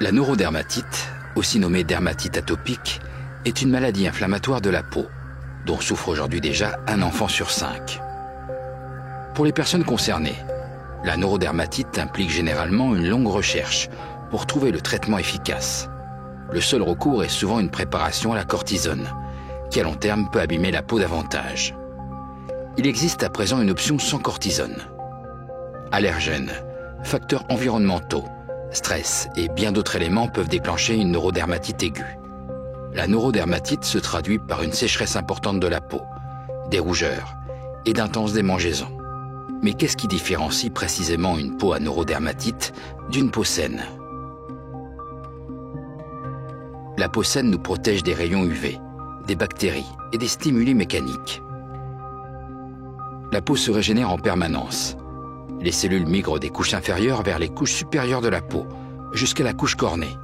La neurodermatite, aussi nommée dermatite atopique, est une maladie inflammatoire de la peau, dont souffre aujourd'hui déjà un enfant sur 5. Pour les personnes concernées, la neurodermatite implique généralement une longue recherche pour trouver le traitement efficace. Le seul recours est souvent une préparation à la cortisone, qui à long terme peut abîmer la peau davantage. Il existe à présent une option sans cortisone. Allergènes, facteurs environnementaux, stress et bien d'autres éléments peuvent déclencher une neurodermatite aiguë. La neurodermatite se traduit par une sécheresse importante de la peau, des rougeurs et d'intenses démangeaisons. Mais qu'est-ce qui différencie précisément une peau à neurodermatite d'une peau saine? La peau saine nous protège des rayons UV, des bactéries et des stimuli mécaniques. La peau se régénère en permanence. Les cellules migrent des couches inférieures vers les couches supérieures de la peau, jusqu'à la couche cornée.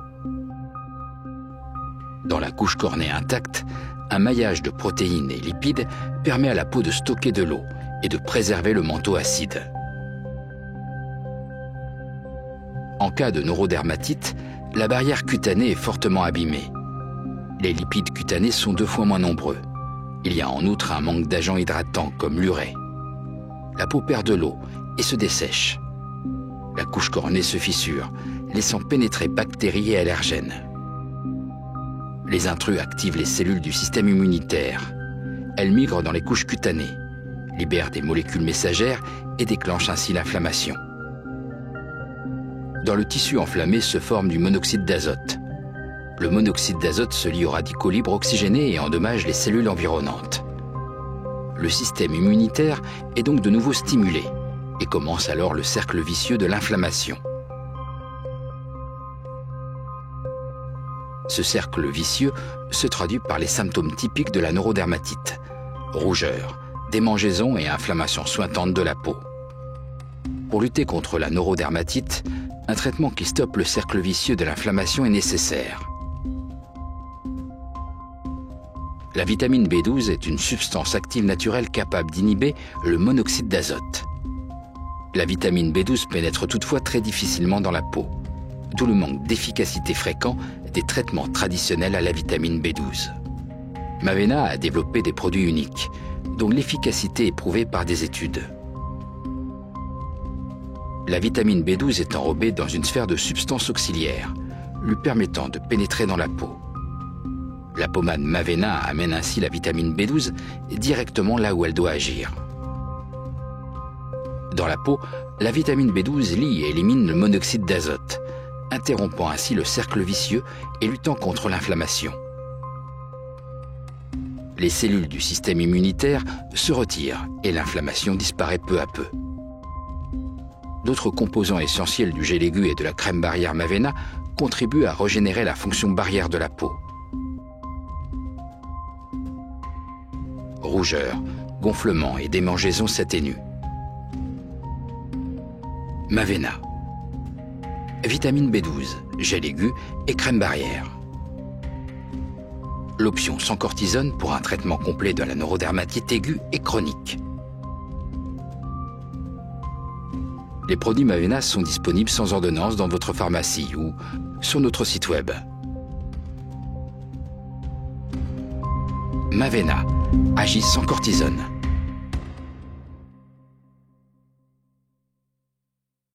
Dans la couche cornée intacte, un maillage de protéines et lipides permet à la peau de stocker de l'eau et de préserver le manteau acide. En cas de neurodermatite, la barrière cutanée est fortement abîmée. Les lipides cutanés sont 2 fois moins nombreux. Il y a en outre un manque d'agents hydratants comme l'urée. La peau perd de l'eau et se dessèche. La couche cornée se fissure, laissant pénétrer bactéries et allergènes. Les intrus activent les cellules du système immunitaire. Elles migrent dans les couches cutanées, libèrent des molécules messagères et déclenchent ainsi l'inflammation. Dans le tissu enflammé se forme du monoxyde d'azote. Le monoxyde d'azote se lie aux radicaux libres oxygénés et endommage les cellules environnantes. Le système immunitaire est donc de nouveau stimulé et commence alors le cercle vicieux de l'inflammation. Ce cercle vicieux se traduit par les symptômes typiques de la neurodermatite: rougeur, démangeaisons et inflammation sointante de la peau. Pour lutter contre la neurodermatite, un traitement qui stoppe le cercle vicieux de l'inflammation est nécessaire. La vitamine B12 est une substance active naturelle capable d'inhiber le monoxyde d'azote. La vitamine B12 pénètre toutefois très difficilement dans la peau, d'où le manque d'efficacité fréquent des traitements traditionnels à la vitamine B12. Mavena a développé des produits uniques, dont l'efficacité est prouvée par des études. La vitamine B12 est enrobée dans une sphère de substances auxiliaires, lui permettant de pénétrer dans la peau. La pommade Mavena amène ainsi la vitamine B12 directement là où elle doit agir. Dans la peau, la vitamine B12 lie et élimine le monoxyde d'azote, interrompant ainsi le cercle vicieux et luttant contre l'inflammation. Les cellules du système immunitaire se retirent et l'inflammation disparaît peu à peu. D'autres composants essentiels du gel aigu et de la crème barrière Mavena contribuent à régénérer la fonction barrière de la peau. Rougeur, gonflement et démangeaisons s'atténuent. Mavena. Vitamine B12, gel aigu et crème barrière. L'option sans cortisone pour un traitement complet de la neurodermatite aiguë et chronique. Les produits Mavena sont disponibles sans ordonnance dans votre pharmacie ou sur notre site web. Mavena agit sans cortisone.